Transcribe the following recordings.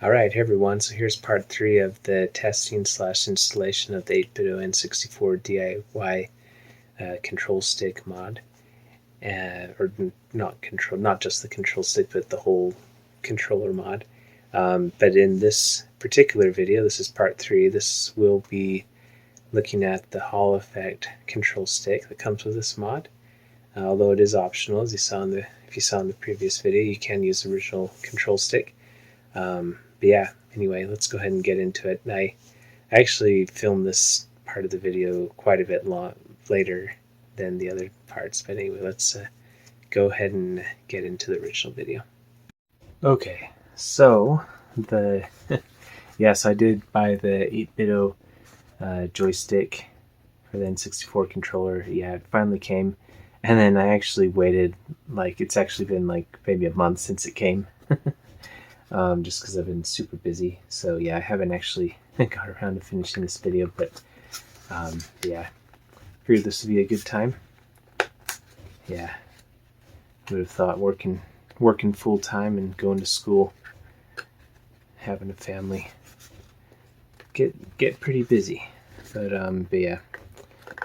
Alright, hey everyone, so here's part 3 of the testing / installation of the 8Bitdo N64 DIY control stick mod. Or not just the control stick, but the whole controller mod. But in this particular video, this is part 3, this will be looking at the Hall effect control stick that comes with this mod. Although it is optional, as you saw if you saw in the previous video, you can use the original control stick. But yeah, anyway, let's go ahead and get into it. I actually filmed this part of the video quite a bit later than the other parts, but anyway, let's go ahead and get into the original video. Okay, so yes, I did buy the 8Bitdo joystick for the N64 controller. Yeah, it finally came, and then I actually waited, it's actually been maybe a month since it came. Just because I've been super busy. So yeah, I haven't actually got around to finishing this video, but yeah, figured this would be a good time. Yeah, would have thought working full time and going to school, having a family, get pretty busy. But yeah,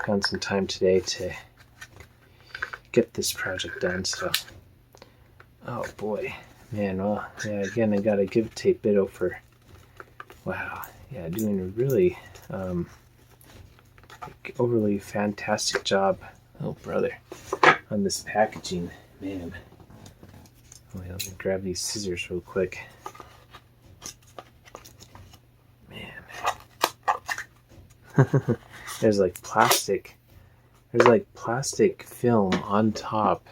found some time today to get this project done. So, oh boy. Man, well, yeah, again, I gotta give it to 8Bitdo for, wow, yeah, doing a really overly fantastic job, oh brother, on this packaging, man. Wait, let me grab these scissors real quick. Man. There's plastic film on top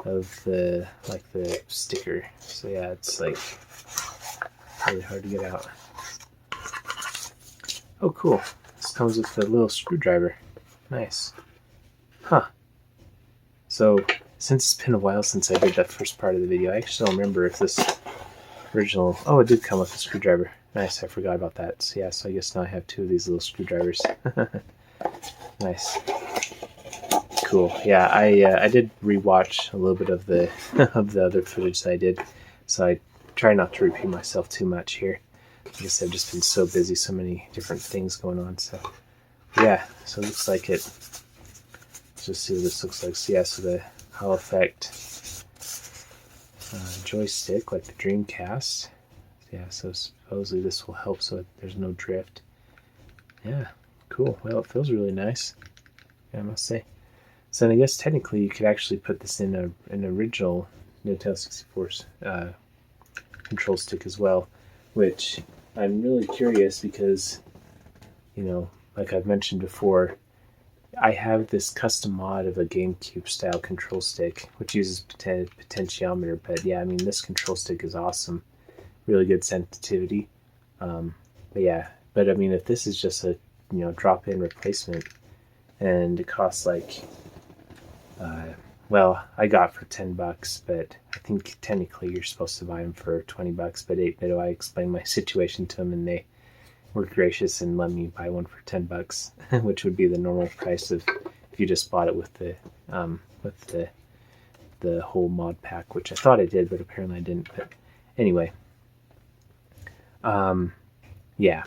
of the sticker, so yeah, it's really hard to get out. Oh cool, this comes with a little screwdriver. Nice. Huh. So since it's been a while since I did that first part of the video, I actually don't remember if this original, oh, it did come with a screwdriver. Nice, I forgot about that. So yeah, so I guess now I have 2 of these little screwdrivers. Nice. Cool. Yeah, I did rewatch a little bit of the of the other footage that I did, so I try not to repeat myself too much here. I guess I've just been so busy, so many different things going on. So yeah, so it looks like it. Let's just see what this looks like. So yeah, so the Hall effect joystick, like the Dreamcast. Yeah, so supposedly this will help so there's no drift. Yeah, cool. Well, it feels really nice, I must say. So I guess technically you could actually put this in an original Nintendo 64's control stick as well, which I'm really curious because, like I've mentioned before, I have this custom mod of a GameCube style control stick which uses potentiometer, but yeah, I mean, this control stick is awesome, really good sensitivity. But yeah, I mean, if this is just a drop-in replacement and it costs well, I got for $10, but I think technically you're supposed to buy them for $20. But 8Bitdo, I explained my situation to them, and they were gracious and let me buy one for $10, which would be the normal price of if you just bought it with the whole mod pack, which I thought I did, but apparently I didn't. But anyway, yeah.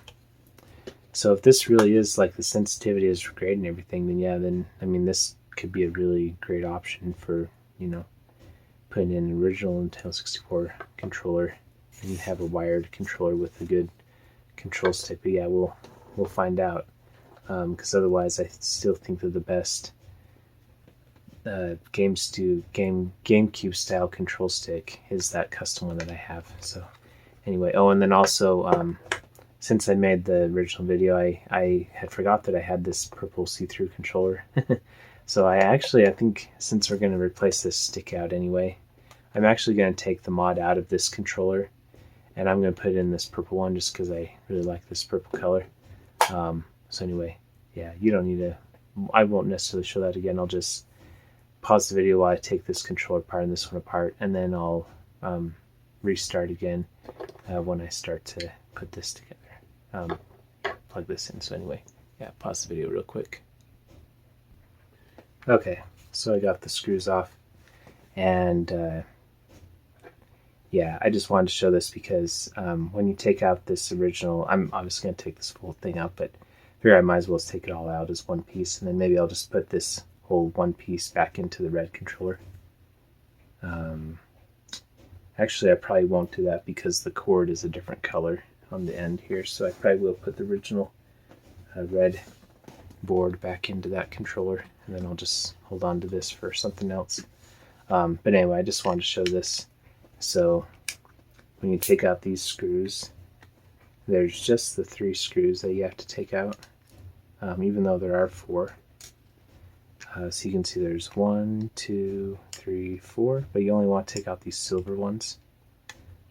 So if this really is the sensitivity is great and everything, then yeah, I mean, this could be a really great option for putting in an original Nintendo 64 controller and have a wired controller with a good control stick. But yeah, we'll find out, because otherwise I still think that the best GameCube style control stick is that custom one that I have. So anyway, oh, and then also since I made the original video, I had forgot that I had this purple see-through controller. So I think since we're going to replace this stick out anyway, I'm actually going to take the mod out of this controller and I'm going to put in this purple one just because I really like this purple color. So anyway, yeah, you don't need to, I won't necessarily show that again. I'll just pause the video while I take this controller apart and this one apart, and then I'll restart again when I start to put this together. Plug this in. So anyway, yeah, pause the video real quick. Okay, so I got the screws off, and yeah, I just wanted to show this because when you take out this original, I'm obviously going to take this whole thing out, but I figure I might as well just take it all out as one piece, and then maybe I'll just put this whole one piece back into the red controller. Actually, I probably won't do that because the cord is a different color on the end here, so I probably will put the original red board back into that controller, and then I'll just hold on to this for something else. But anyway, I just wanted to show this. So when you take out these screws, there's just the 3 screws that you have to take out, even though there are 4. So you can see there's 1, 2, 3, 4, but you only want to take out these silver ones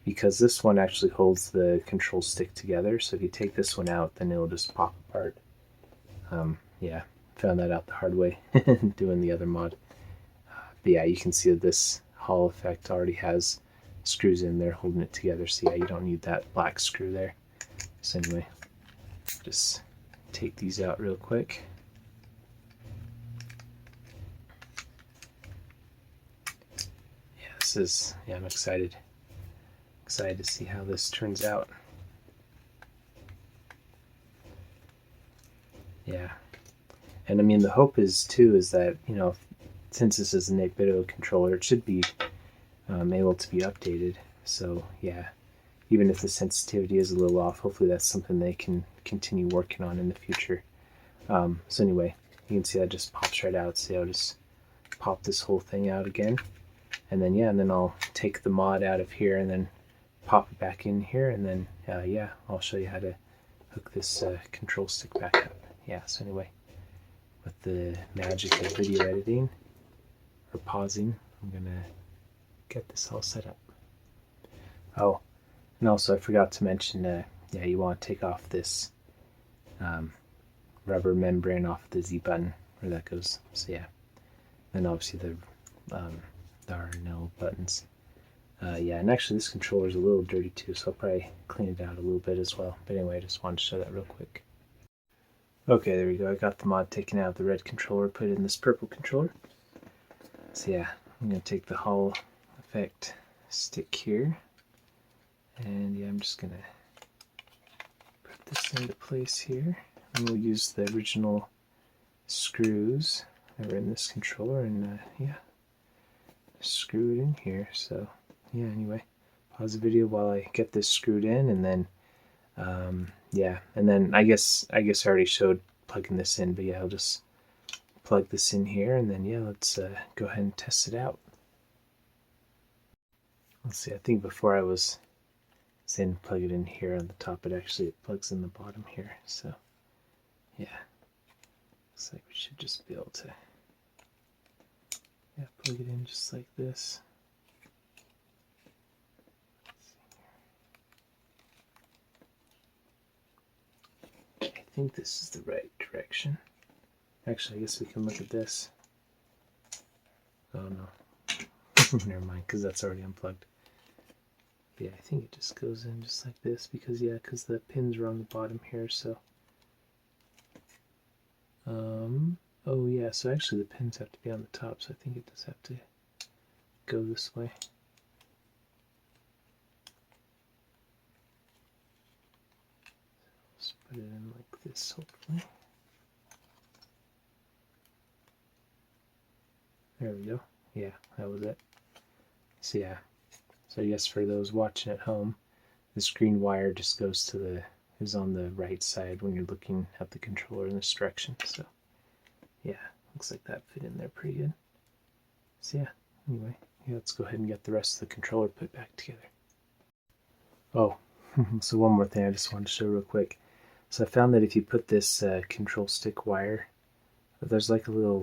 because this one actually holds the control stick together. So if you take this one out, then it'll just pop apart. Yeah, found that out the hard way doing the other mod. But yeah, you can see that this Hall effect already has screws in there holding it together. So yeah, you don't need that black screw there. So anyway, just take these out real quick. Yeah, I'm excited to see how this turns out. Yeah, and I mean the hope is that, you know, since this is an 8BitDo controller, it should be able to be updated. So yeah, even if the sensitivity is a little off, hopefully that's something they can continue working on in the future. So anyway, you can see that just pops right out. So I'll just pop this whole thing out again. And then yeah, and then I'll take the mod out of here and then pop it back in here, and then yeah, I'll show you how to hook this control stick back up. Yeah, so anyway, with the magic of video editing or pausing, I'm gonna get this all set up. Oh, and also I forgot to mention, yeah, you want to take off this rubber membrane off the Z button where that goes. So yeah, then obviously there are no buttons. Yeah, and actually this controller is a little dirty too, so I'll probably clean it out a little bit as well. But anyway, I just wanted to show that real quick. Okay, there we go. I got the mod taken out of the red controller, put it in this purple controller. So yeah, I'm going to take the Hall effect stick here, and yeah, I'm just going to put this into place here. And we'll use the original screws that are in this controller, and yeah, screw it in here. So yeah, anyway, pause the video while I get this screwed in, and then yeah, and then I guess I already showed plugging this in, but yeah, I'll just plug this in here, and then yeah, let's go ahead and test it out. Let's see, I think before I was saying plug it in here on the top, but actually it plugs in the bottom here. So yeah, looks like we should just be able to plug it in just like this. I think this is the right direction. Actually, I guess we can look at this. Oh no, never mind, because that's already unplugged. But yeah, I think it just goes in just like this because because the pins are on the bottom here. So oh yeah, so actually the pins have to be on the top, so I think it does have to go this way. Let's put it in like this, hopefully. There we go. Yeah, that was it. So yeah, so yes, for those watching at home, this green wire just goes to is on the right side when you're looking at the controller in this direction. So yeah, looks like that fit in there pretty good. So yeah, anyway, yeah, let's go ahead and get the rest of the controller put back together. Oh, so one more thing I just wanted to show real quick. So I found that if you put this control stick wire, there's like a little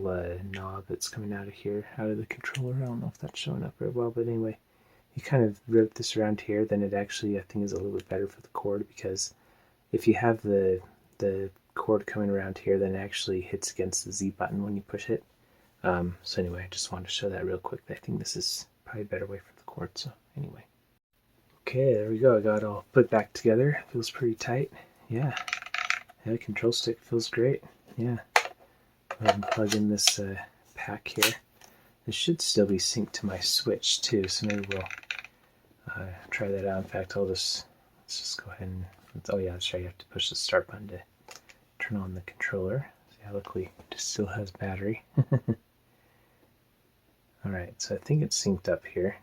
knob that's coming out of here, out of the controller. I don't know if that's showing up very well, but anyway, you kind of route this around here, then it actually, I think, is a little bit better for the cord, because if you have the cord coming around here, then it actually hits against the Z button when you push it. So anyway, I just wanted to show that real quick. I think this is probably a better way for the cord, so anyway. Okay, there we go. I got it all put back together. Feels pretty tight. Yeah, the control stick feels great. Yeah. Go ahead and plug in this pack here. This should still be synced to my Switch too, so maybe we'll try that out. In fact, let's just go ahead and, oh yeah, that's right, you have to push the start button to turn on the controller. So yeah, luckily it still has battery. Alright, so I think it's synced up here.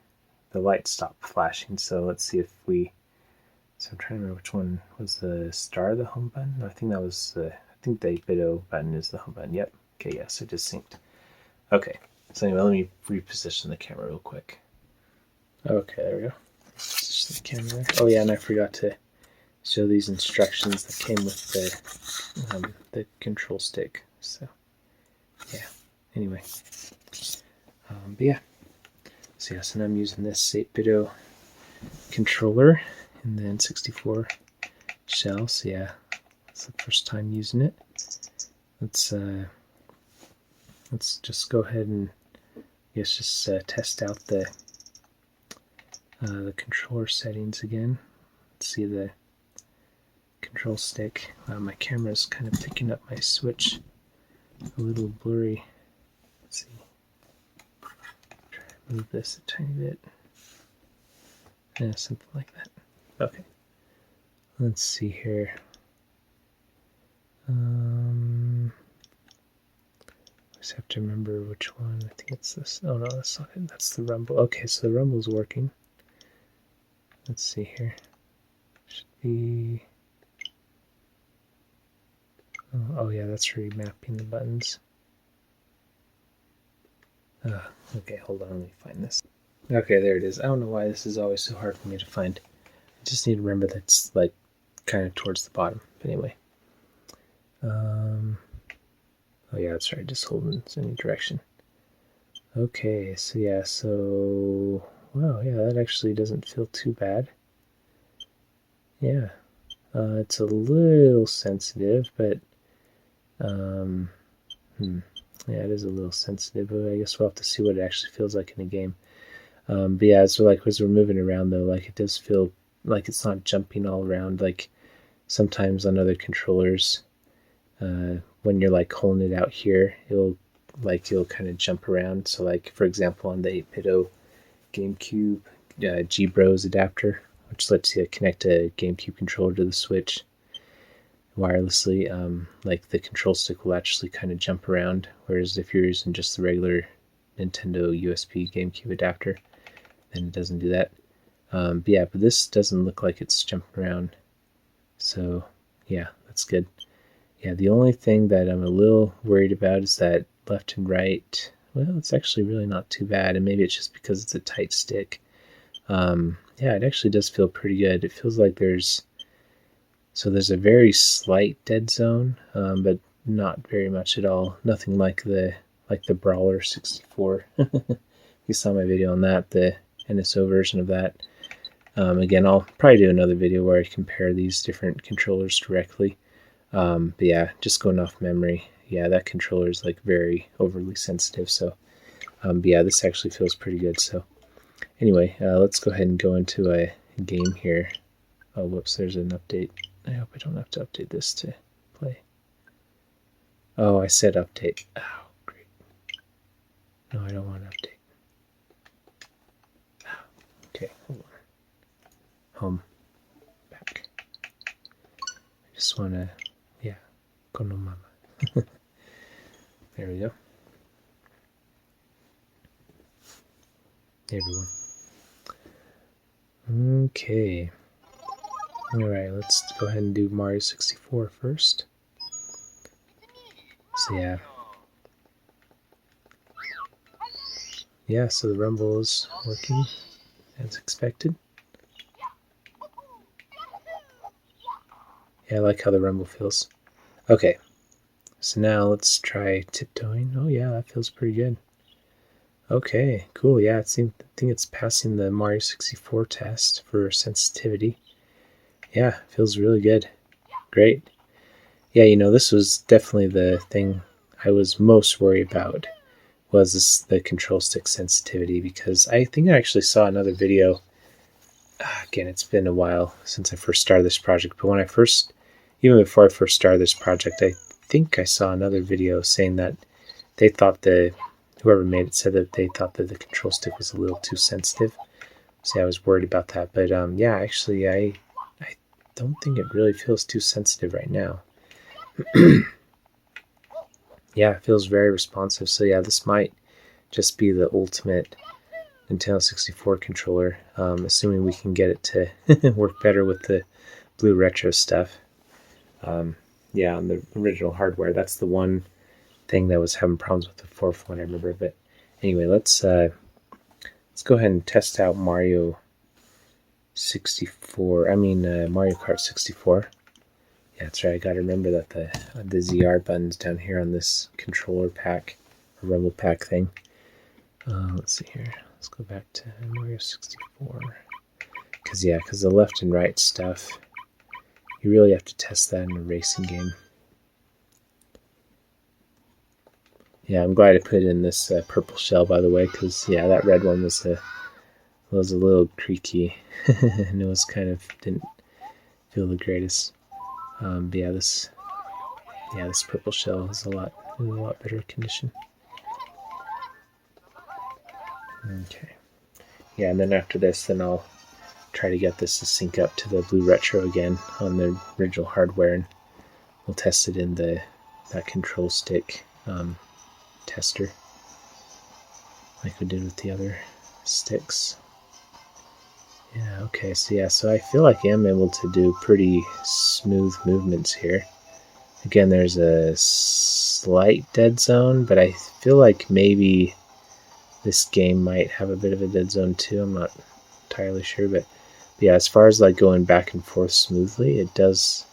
The light stopped flashing, so let's see if we, so I'm trying to remember which one was the star, the home button? No, I think that was the, I think the 8Bitdo button is the home button. Yep. Okay, yes, it just synced. Okay, so anyway, let me reposition the camera real quick. Okay, there we go. Position the camera. Oh yeah, and I forgot to show these instructions that came with the control stick. So yeah. Anyway, but yeah. So yes, and I'm using this 8Bitdo controller in the N64 shell. So yeah, it's the first time using it. Let's just go ahead and I guess just test out the controller settings again. Let's see the control stick. My camera's kind of picking up my switch a little blurry. Let's see. Try to move this a tiny bit. Yeah, something like that. Okay. Let's see here. I just have to remember which one. I think it's this. Oh no, that's not it. That's the rumble. Okay, so the rumble's working. Let's see here. Should be. Oh yeah, that's remapping the buttons. Okay, hold on, let me find this. Okay, there it is. I don't know why this is always so hard for me to find. I just need to remember that it's like kind of towards the bottom. But anyway. Oh yeah, that's right, just hold in any direction. Okay, so yeah, so wow, yeah, that actually doesn't feel too bad. Yeah, it's a little sensitive, but yeah, it is a little sensitive. But I guess we'll have to see what it actually feels like in the game. But yeah, so like as we're moving around though, like it does feel like it's not jumping all around like sometimes on other controllers. When you're like holding it out here, you'll kind of jump around. So like for example on the 8Bitdo GameCube G-Bros adapter, which lets you connect a GameCube controller to the Switch wirelessly, like the control stick will actually kind of jump around, whereas if you're using just the regular Nintendo USB GameCube adapter, then it doesn't do that. But yeah, but this doesn't look like it's jumping around, so yeah, that's good. Yeah, the only thing that I'm a little worried about is that left and right, well, it's actually really not too bad, and maybe it's just because it's a tight stick. Yeah, it actually does feel pretty good. It feels like there's a very slight dead zone, but not very much at all. Nothing like the Brawler 64. You saw my video on that, the NSO version of that. Again, I'll probably do another video where I compare these different controllers directly. But yeah, just going off memory, yeah, that controller is like very overly sensitive. So, but yeah, this actually feels pretty good. So, anyway, let's go ahead and go into a game here. Oh, whoops, there's an update. I hope I don't have to update this to play. Oh, I said update. Oh, great. No, I don't want to update. Okay, hold on. Home. Back. I just want to, yeah, kono mama. There we go. Hey, everyone. Okay. Alright, let's go ahead and do Mario 64 first. So yeah. Yeah, so the rumble is working as expected. Yeah, I like how the rumble feels. Okay, so now let's try tiptoeing. Oh yeah, that feels pretty good. Okay, cool. Yeah, I think it's passing the Mario 64 test for sensitivity. Yeah, feels really good. Great. Yeah, you know, this was definitely the thing I was most worried about, was the control stick sensitivity, because I think I actually saw another video. Again, it's been a while since I first started this project, but when I first, even before I first started this project, I think I saw another video saying that they thought whoever made it said that they thought that the control stick was a little too sensitive. See, I was worried about that, but yeah, actually, I don't think it really feels too sensitive right now. Yeah, it feels very responsive. So yeah, this might just be the ultimate Nintendo 64 controller, assuming we can get it to work better with the BlueRetro stuff. Yeah, on the original hardware, that's the one thing that was having problems with the fourth one, I remember. But anyway, let's go ahead and test out Mario 64. I mean Mario Kart 64. Yeah, that's right. I gotta remember that the ZR button's down here on this controller pack, or rumble pack thing. Let's see here. Let's go back to Mario 64. Because the left and right stuff, you really have to test that in a racing game. Yeah, I'm glad I put in this purple shell, by the way, because yeah, that red one was a little creaky, and it was kind of didn't feel the greatest. But yeah, this purple shell is in a lot better condition. Okay. Yeah, and then after this, then I'll try to get this to sync up to the BlueRetro again on the original hardware, and we'll test it in that control stick tester, like we did with the other sticks. Yeah, okay, so I feel like I am able to do pretty smooth movements here. Again, there's a slight dead zone, but I feel like maybe this game might have a bit of a dead zone too. I'm not entirely sure, but yeah, as far as like going back and forth smoothly, it does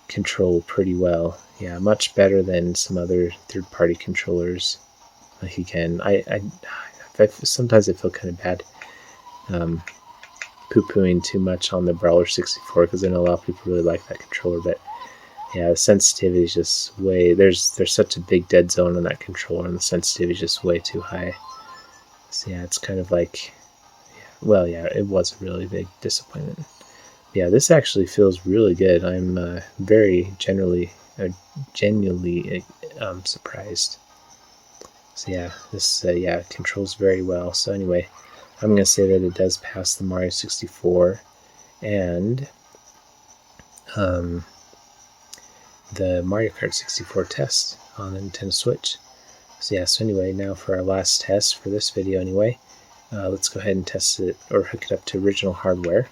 control pretty well. Yeah, much better than some other third-party controllers. Like again, I sometimes I feel kind of bad poo-pooing too much on the Brawler 64 because I know a lot of people really like that controller, but yeah, the sensitivity is just way there's such a big dead zone on that controller, and the sensitivity is just way too high. So yeah, it's kind of like, well, yeah, it was a really big disappointment. Yeah, this actually feels really good. I'm very genuinely surprised. So yeah, this controls very well. So anyway, I'm going to say that it does pass the Mario 64 and the Mario Kart 64 test on the Nintendo Switch. So yeah, so anyway, now for our last test for this video anyway, let's go ahead and test it or hook it up to original hardware.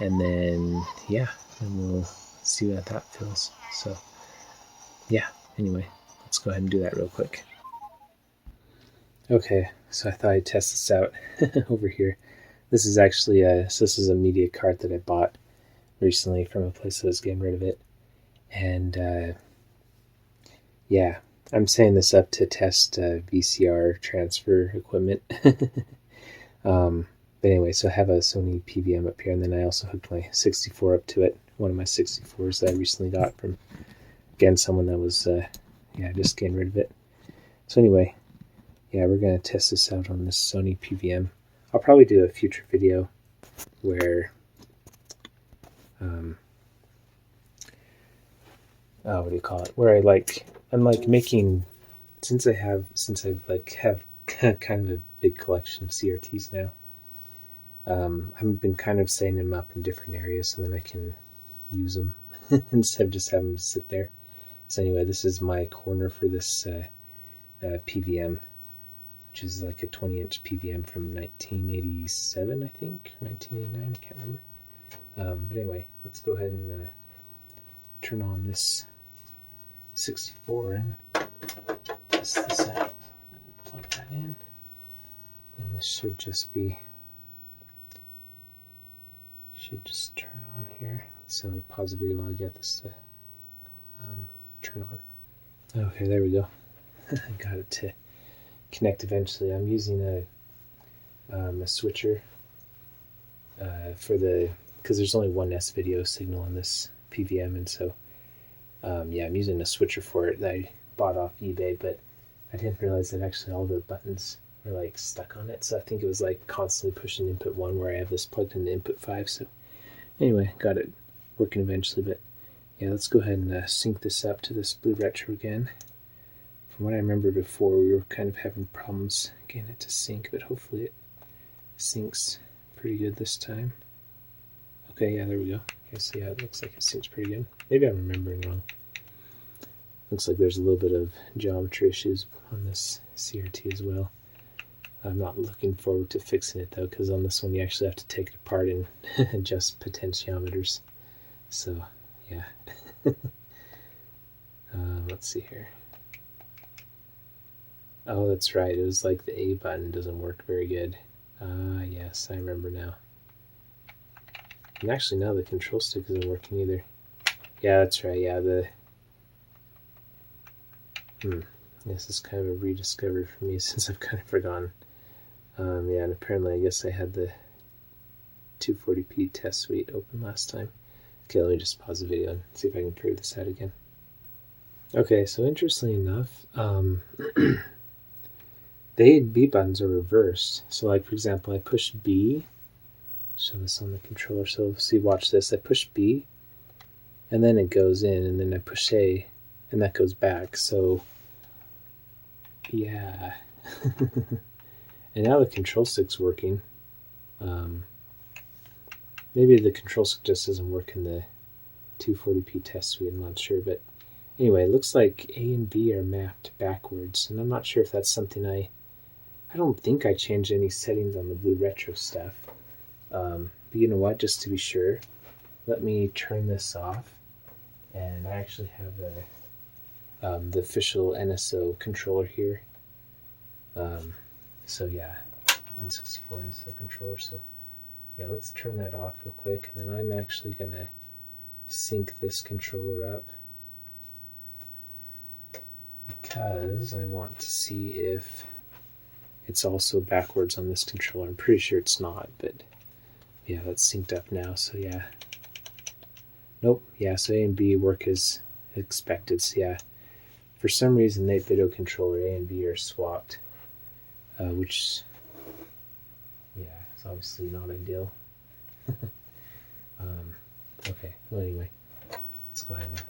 And then, yeah, and we'll see what that feels. So yeah, anyway, let's go ahead and do that real quick. Okay, so I thought I'd test this out over here. This is actually this is a media card that I bought recently from a place that was getting rid of it. And yeah, I'm setting this up to test VCR transfer equipment. But anyway, so I have a Sony PVM up here, and then I also hooked my 64 up to it. One of my 64s that I recently got from, again, someone that was just getting rid of it. So anyway, yeah, we're going to test this out on this Sony PVM. I'll probably do a future video where what do you call it? Where I'm making, since I've have kind of a big collection of CRTs now. I've been kind of setting them up in different areas so then I can use them instead of just having them sit there. So anyway, this is my corner for this PVM, which is like a 20-inch PVM from 1987, I think, 1989, I can't remember. But anyway, let's go ahead and turn on this 64 and test this out. Plug that in, and this should just turn on here. Let's see, let me pause the video while I get this to turn on. Okay, there we go. I got it to connect eventually. I'm using a switcher because there's only one S-Video signal on this PVM, and so yeah, I'm using a switcher for it that I bought off eBay, but I didn't realize that actually all the buttons were like stuck on it, so I think it was like constantly pushing input 1 where I have this plugged into input 5. So anyway, got it working eventually. But yeah, let's go ahead and sync this up to this BlueRetro again. From what I remember before, we were kind of having problems getting it to sync, but hopefully it syncs pretty good this time. Okay, yeah, there we go. Okay, so yeah, it looks like it syncs pretty good. Maybe I'm remembering wrong. Looks like there's a little bit of geometry issues on this CRT as well. I'm not looking forward to fixing it though, because on this one you actually have to take it apart and adjust potentiometers. So, yeah. Let's see here. Oh, that's right. It was like the A button doesn't work very good. Yes, I remember now. And actually now the control stick isn't working either. Yeah, that's right. Yeah, this is kind of a rediscovery for me since I've kind of forgotten. Yeah, and apparently I guess I had the 240p test suite open last time. Okay, let me just pause the video and see if I can figure this out again. Okay, so interestingly enough, the A and B buttons are reversed. So like, for example, I push B, show this on the controller, so see, watch this. I push B, and then it goes in, and then I push A, and that goes back. So, yeah. And now the control stick's working. Maybe the control stick just doesn't work in the 240p test suite, I'm not sure, but anyway, it looks like A and B are mapped backwards, and I'm not sure if that's something I don't think I changed any settings on the BlueRetro stuff. But you know what, just to be sure, let me turn this off, and I actually have the official NSO controller here. So yeah, N64 NSO controller, so yeah, let's turn that off real quick, and then I'm actually going to sync this controller up because I want to see if it's also backwards on this controller. I'm pretty sure it's not, but yeah, that's synced up now, so yeah. Nope, yeah, so A and B work as expected, so yeah. For some reason, the 8Bitdo controller A and B are swapped, which, yeah, it's obviously not ideal. Okay, well anyway, let's go ahead and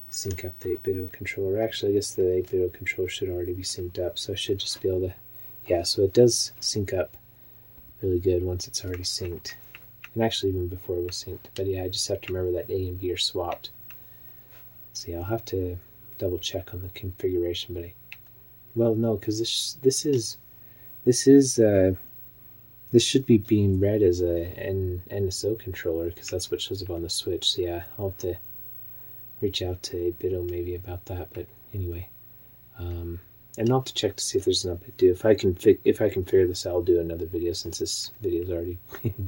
sync up the 8Bitdo controller. Actually, I guess the 8Bitdo controller should already be synced up, so I should just be able to, yeah, so it does sync up really good once it's already synced. And actually even before it was synced. But yeah, I just have to remember that A and B are swapped. So yeah, I'll have to double check on the configuration, but well, no, because this should be being read as a NSO controller, because that's what shows up on the Switch. So yeah, I'll have to reach out to 8Bitdo maybe about that. But anyway, and I'll have to check to see if there's an update due. If I can figure this out, I'll do another video since this video is already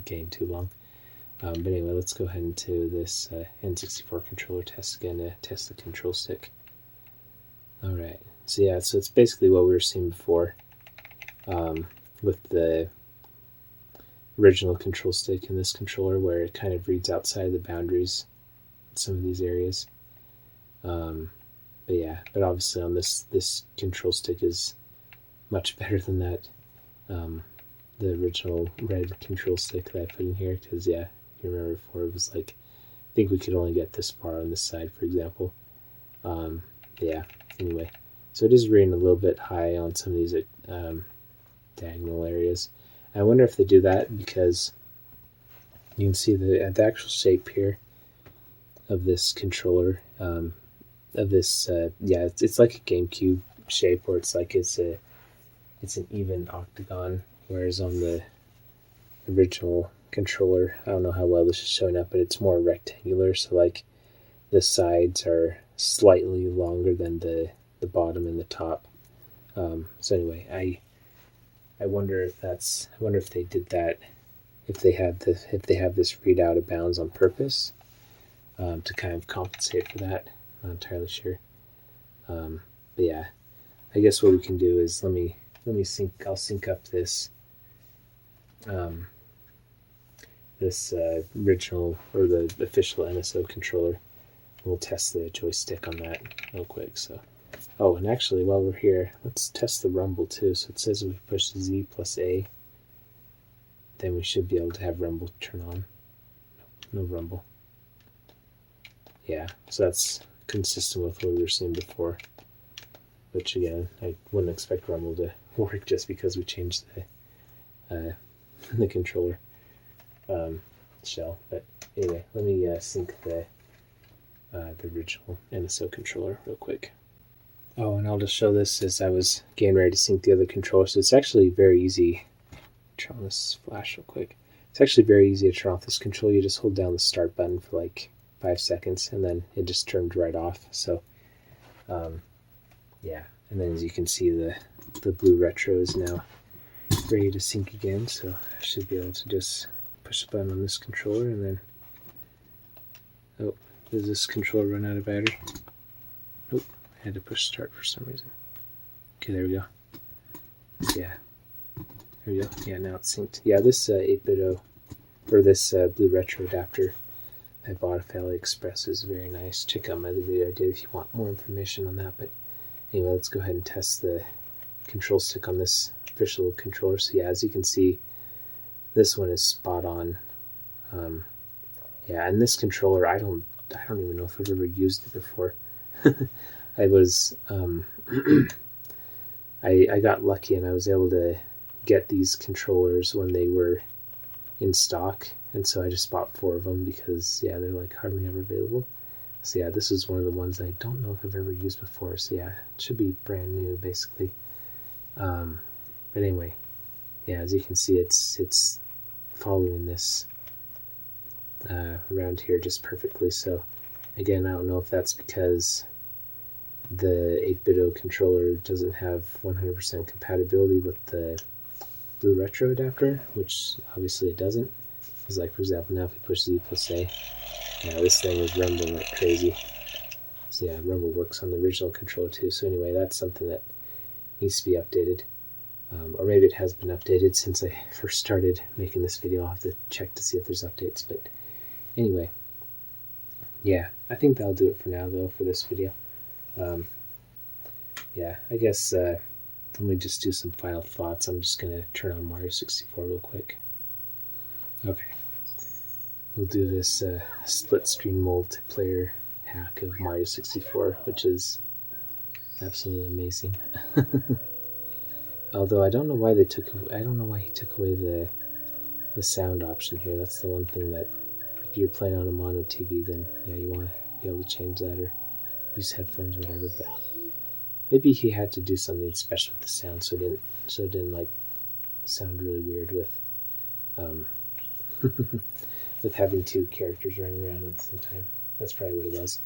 getting too long. But anyway, let's go ahead and do this N64 controller test again to test the control stick. Alright, so yeah, so it's basically what we were seeing before with the original control stick in this controller, where it kind of reads outside the boundaries in some of these areas. But yeah, but obviously on this control stick is much better than that, the original red control stick that I put in here, because yeah, if you remember before, it was like, I think we could only get this far on this side, for example. Yeah, anyway, so it is reading a little bit high on some of these diagonal areas. I wonder if they do that because you can see the actual shape here of this controller, of this, yeah, it's like a GameCube shape, where it's like it's an even octagon, whereas on the original controller, I don't know how well this is showing up, but it's more rectangular, so like the sides are slightly longer than the bottom and the top. So anyway, I wonder if they did that, if they have this read out of bounds on purpose, to kind of compensate for that. I'm not entirely sure. But yeah, I guess what we can do is let me I'll sync up this this original, or the official NSO controller. We'll test the joystick on that real quick. So, oh, and actually, while we're here, let's test the rumble too. So it says if we push Z plus A, then we should be able to have rumble turn on. No rumble. Yeah, so that's consistent with what we were seeing before. Which again, I wouldn't expect rumble to work just because we changed the controller shell. But anyway, let me sync the original NSO controller real quick. Oh, and I'll just show this as I was getting ready to sync the other controller. So it's actually very easy. Turn on this flash real quick. It's actually very easy to turn off this controller. You just hold down the start button for like 5 seconds, and then it just turned right off. So, yeah. And then as you can see, the BlueRetro is now ready to sync again. So I should be able to just push the button on this controller, and then, oh, does this controller run out of battery? Nope, I had to push start for some reason. Okay, there we go. Yeah, there we go. Yeah, now it's synced. Yeah, this 8Bitdo, or this BlueRetro adapter I bought off AliExpress is very nice. Check out my other video I did if you want more information on that. But anyway, let's go ahead and test the control stick on this official controller. So yeah, as you can see, this one is spot on. Yeah, and this controller, I don't even know if I've ever used it before. I was I got lucky and I was able to get these controllers when they were in stock, and so I just bought 4 of them because yeah, they're like hardly ever available. So yeah, this is one of the ones I don't know if I've ever used before. So yeah, it should be brand new basically. But anyway, yeah, as you can see, it's following this around here just perfectly. So again, I don't know if that's because the 8Bitdo controller doesn't have 100% compatibility with the BlueRetro adapter, which obviously it doesn't. Because like, for example, now if we push Z plus A, yeah, this thing is rumbling like crazy. So yeah, rumble works on the original controller too. So anyway, that's something that needs to be updated. Or maybe it has been updated since I first started making this video. I'll have to check to see if there's updates. But anyway, yeah, I think that'll do it for now, though, for this video. Yeah, I guess let me just do some final thoughts. I'm just going to turn on Mario 64 real quick. Okay, we'll do this split-screen multiplayer hack of Mario 64, which is absolutely amazing. Although I don't know why he took away the sound option here. That's the one thing that if you're playing on a mono TV, then yeah, you want to be able to change that or use headphones or whatever. But maybe he had to do something special with the sound, so it didn't like sound really weird with with having 2 characters running around at the same time. That's probably what it was.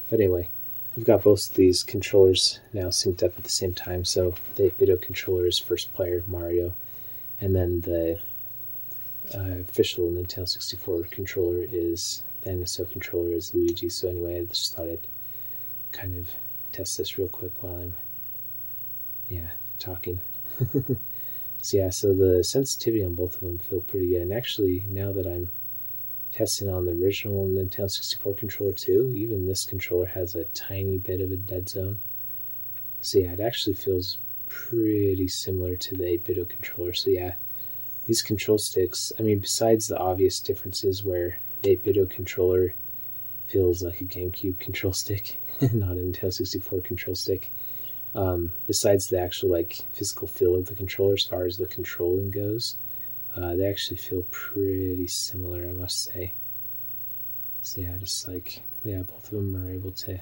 But anyway, I've got both of these controllers now synced up at the same time. So the 8Bitdo controller is first player Mario, and then the official Nintendo 64 controller is the NSO controller is Luigi. So anyway, I just thought I'd kind of test this real quick while I'm talking. So yeah, so the sensitivity on both of them feel pretty good. And actually, now that I'm testing on the original Nintendo 64 controller too, even this controller has a tiny bit of a dead zone. So yeah, it actually feels pretty similar to the 8Bitdo controller. So yeah, these control sticks, I mean, besides the obvious differences where the 8Bitdo controller feels like a GameCube control stick, not a Nintendo 64 control stick, besides the actual like physical feel of the controller as far as the controlling goes, they actually feel pretty similar, I must say. So yeah, just like, yeah, both of them are able to,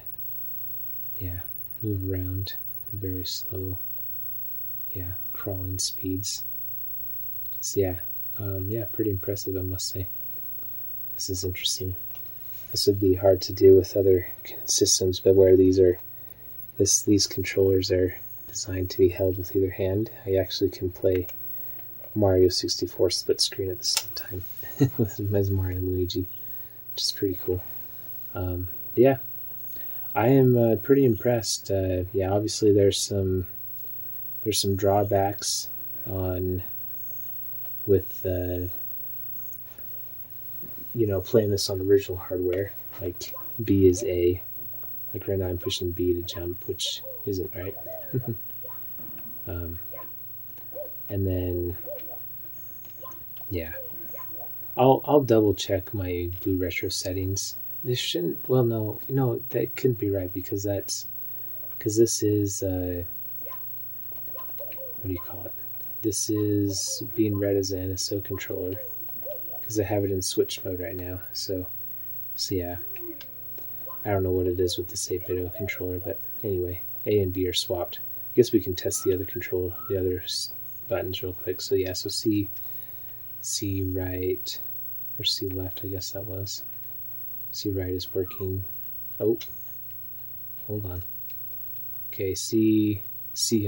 move around very slow, crawling speeds. So yeah, pretty impressive, I must say. This is interesting. This would be hard to do with other systems, but where these controllers are designed to be held with either hand, I actually can play Mario 64 split screen at the same time with Mario and Luigi, which is pretty cool. Yeah, I am pretty impressed. Yeah, obviously there's some drawbacks with playing this on original hardware, like B is A. Like right now I'm pushing B to jump, which isn't right. And then I'll double check my BlueRetro settings. This shouldn't, well, no, that couldn't be right because this is what do you call it? this is being read as an NSO controller because I have it in switch mode right now. So yeah, I don't know what it is with this 8Bitdo controller, but anyway, A and B are swapped. I guess we can test the other controller, the other buttons real quick. So yeah, so C right, or C left, I guess that was. C right is working. Oh, hold on. Okay, C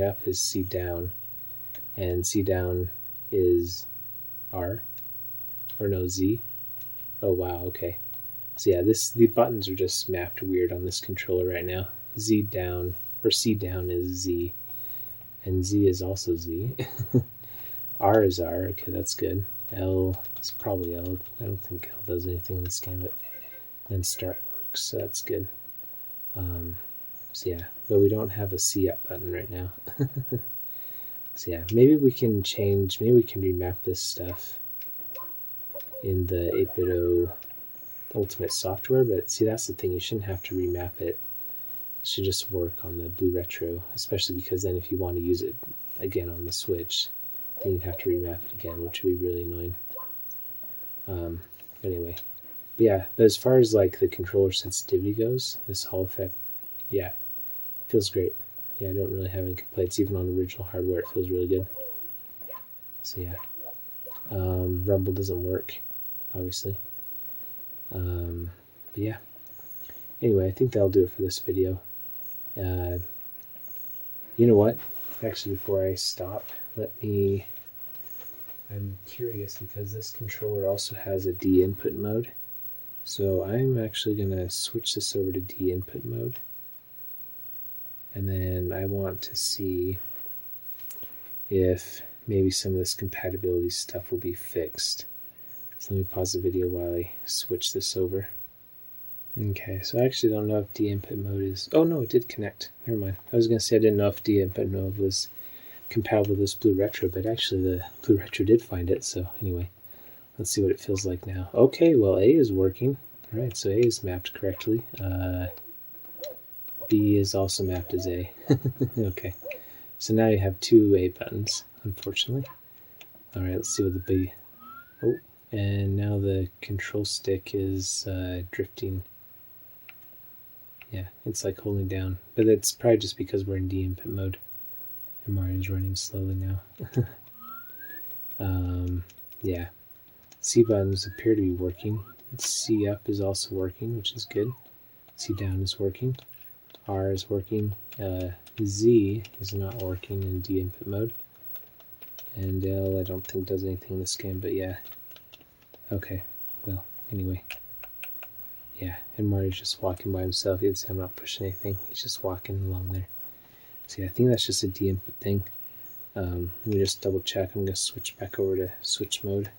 up is C down, and C down is R, or no, Z. Oh wow, okay. So yeah, the buttons are just mapped weird on this controller right now. Z down, or C down is Z, and Z is also Z. R is R, okay, that's good. L is probably L. I don't think L does anything in this game, but then start works, so that's good. So yeah, but we don't have a C up button right now. So yeah, maybe we can remap this stuff in the 8Bitdo Ultimate software, but see, that's the thing, you shouldn't have to remap it. It should just work on the BlueRetro, especially because then if you want to use it again on the Switch, then you'd have to remap it again, which would be really annoying. Anyway, yeah, but as far as like the controller sensitivity goes, this Hall effect, yeah, feels great. Yeah, I don't really have any complaints. Even on original hardware, it feels really good. So yeah, Rumble doesn't work, obviously. But yeah. Anyway, I think that'll do it for this video. You know what? Actually, before I stop, I'm curious because this controller also has a D input mode. So I'm actually going to switch this over to D input mode. And then I want to see if maybe some of this compatibility stuff will be fixed. So let me pause the video while I switch this over. Okay, so I actually don't know if D input mode is... Oh no, it did connect. Never mind. I was going to say I didn't know if D input mode was compatible with this BlueRetro, but actually the BlueRetro did find it. So anyway, let's see what it feels like now. Okay, well A is working. All right, so A is mapped correctly. B is also mapped as A. Okay, so now you have two A buttons, unfortunately. All right, let's see what the B... Oh, and now the control stick is drifting. Yeah, it's like holding down, but it's probably just because we're in D input mode. And Mario's running slowly now. Yeah, C buttons appear to be working. C up is also working, which is good. C down is working. R is working. Z is not working in D input mode. And L I don't think does anything in this game, but yeah. Okay, well, anyway. Yeah, and Mario's just walking by himself. You can see I'm not pushing anything. He's just walking along there. So yeah, I think that's just a D input thing. Let me just double check. I'm going to switch back over to switch mode.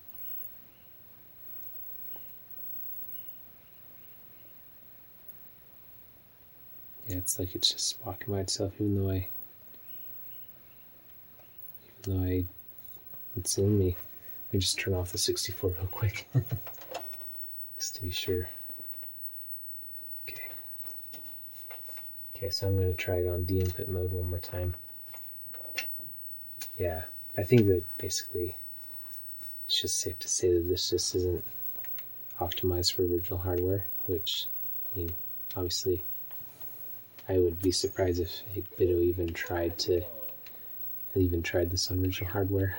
Yeah, it's like it's just walking by itself, even though it's in me. Let me just turn off the 64 real quick, just to be sure. Okay, so I'm going to try it on D input mode one more time. Yeah, I think that basically it's just safe to say that this just isn't optimized for original hardware, which, I mean, obviously I would be surprised if 8Bitdo even tried this on original hardware.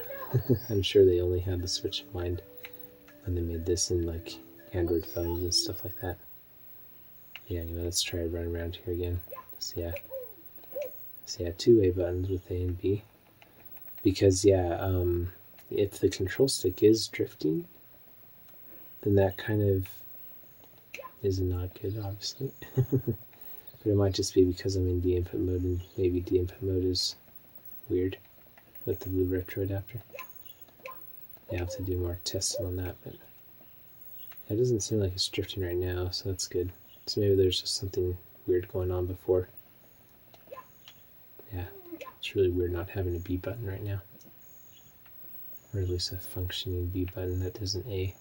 I'm sure they only had the Switch in mind when they made this in like Android phones and stuff like that. Yeah, anyway, let's try to run around here again. So yeah, two A buttons with A and B. Because yeah, if the control stick is drifting, then that kind of is not good, obviously. But it might just be because I'm in D input mode, and maybe D input mode is weird with the BlueRetro adapter. Yeah, I have to do more testing on that, but it doesn't seem like it's drifting right now, so that's good. So maybe there's just something weird going on before. Yeah, it's really weird not having a B button right now. Or at least a functioning B button that doesn't A.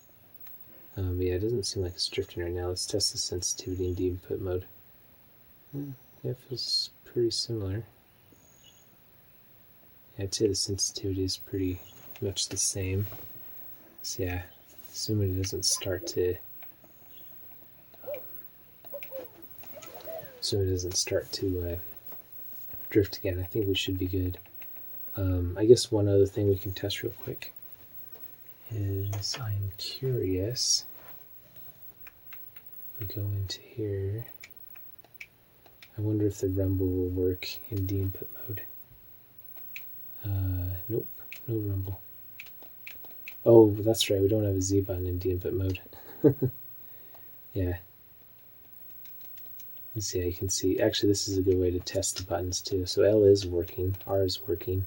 But yeah, it doesn't seem like it's drifting right now. Let's test the sensitivity in D input mode. Yeah, it feels pretty similar. I'd say the sensitivity is pretty much the same. So yeah, assuming it doesn't start to drift again, I think we should be good. I guess one other thing we can test real quick is I'm curious if we go into here. I wonder if the rumble will work in D-input mode. Nope, no rumble. Oh, that's right, we don't have a Z button in D-input mode. Yeah. Let's see, you can see, actually this is a good way to test the buttons too. So L is working, R is working,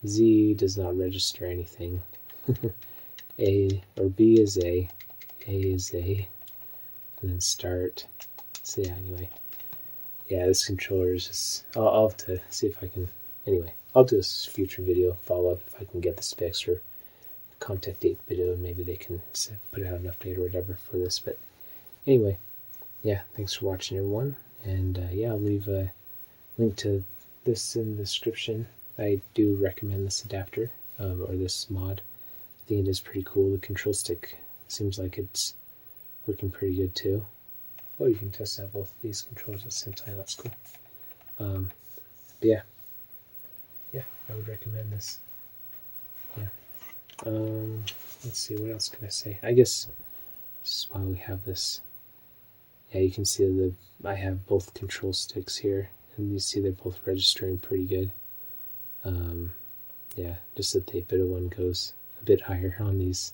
Z does not register anything. A or B is A is A, and then start. So yeah, anyway. Yeah, this controller is just, I'll have to see if I can, anyway, I'll do a future video follow-up if I can get this fixed, or contact 8Bitdo and maybe they can put out an update or whatever for this. But anyway, yeah, thanks for watching everyone, and yeah, I'll leave a link to this in the description. I do recommend this adapter, or this mod. I think it is pretty cool. The control stick seems like it's working pretty good too. Oh, you can test out both of these controllers at the same time. That's cool. But yeah, I would recommend this. Yeah. Let's see, what else can I say? I guess just while we have this, yeah, you can see I have both control sticks here, and you see they're both registering pretty good. Yeah, just that the 8Bitdo one goes a bit higher on these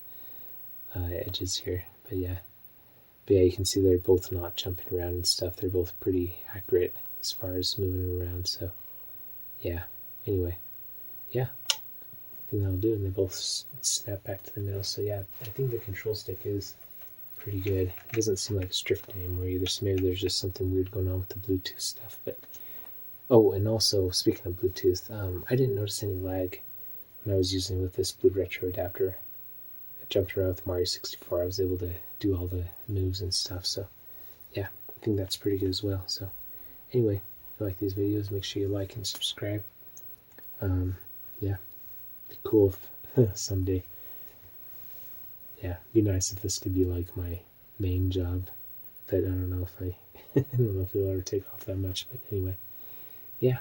edges here, but yeah, you can see they're both not jumping around and stuff. They're both pretty accurate as far as moving around. So yeah, anyway, yeah, I think that'll do. And they both snap back to the middle. So yeah, I think the control stick is pretty good. It doesn't seem like it's drifting anymore either. So maybe there's just something weird going on with the Bluetooth stuff. But oh, and also speaking of Bluetooth, I didn't notice any lag when I was using it with this BlueRetro adapter. I jumped around with Mario 64. I was able to do all the moves and stuff. So yeah, I think that's pretty good as well. So anyway, if you like these videos, make sure you like and subscribe. Yeah, be cool if someday. Yeah, be nice if this could be like my main job. But I don't know if I don't know if it'll ever take off that much. But anyway, yeah,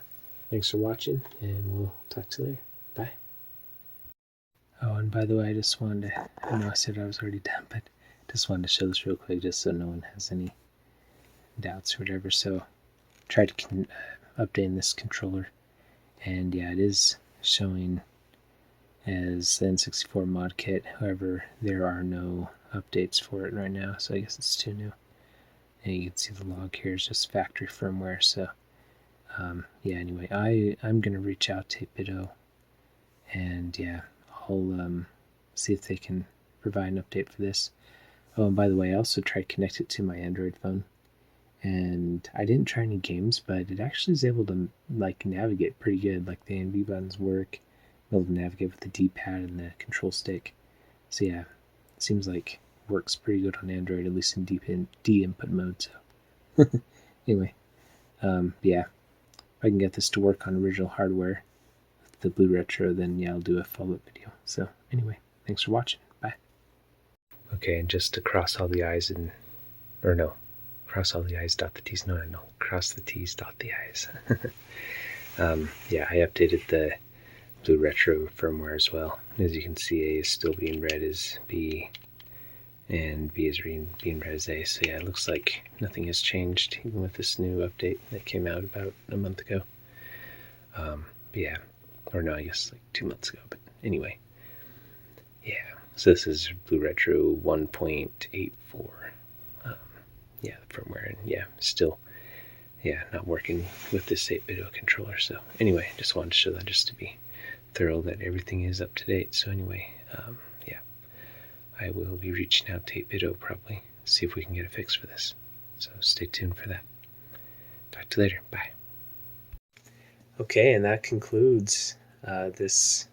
thanks for watching, and we'll talk to you later. Bye. Oh, and by the way, I just wanted to, I know I said I was already done, but just wanted to show this real quick just so no one has any doubts or whatever. So tried updating this controller, and yeah, it is showing as the N64 Mod Kit. However, there are no updates for it right now, so I guess it's too new. And you can see the log here is just factory firmware. So yeah, anyway, I'm gonna reach out to 8Bitdo, and yeah, I'll see if they can provide an update for this. Oh, and by the way, I also tried to connect it to my Android phone, and I didn't try any games, but it actually is able to like navigate pretty good. Like the A and B buttons work, able to navigate with the D-pad and the control stick. So yeah, it seems like it works pretty good on Android, at least in D-input mode. So anyway, yeah, if I can get this to work on original hardware, the BlueRetro, then yeah, I'll do a follow-up video. So anyway, thanks for watching. Bye. Okay, and just to cross all the I's and, or no, cross all the I's, dot the T's. No, cross the T's, dot the I's. Yeah, I updated the BlueRetro firmware as well. As you can see, A is still being read as B, and B is being read as A. So yeah, it looks like nothing has changed even with this new update that came out about a month ago. Yeah, or no, I guess like 2 months ago. But anyway, yeah. So this is BlueRetro 1.84. Yeah, the firmware, and yeah, still, yeah, not working with this 8Bitdo controller. So anyway, just wanted to show that just to be thorough that everything is up to date. So anyway, yeah, I will be reaching out to 8Bitdo probably, see if we can get a fix for this. So stay tuned for that. Talk to you later. Bye. Okay, and that concludes this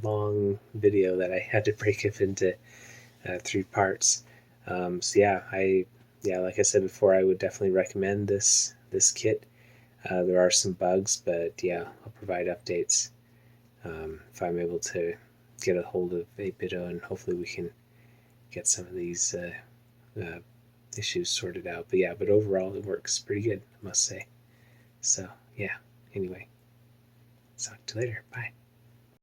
long video that I had to break up into 3 parts. So yeah, like I said before, I would definitely recommend this kit. There are some bugs, but yeah, I'll provide updates if I'm able to get a hold of 8Bitdo, and hopefully we can get some of these issues sorted out. But yeah, but overall it works pretty good, I must say. So yeah, anyway, talk to you later. Bye.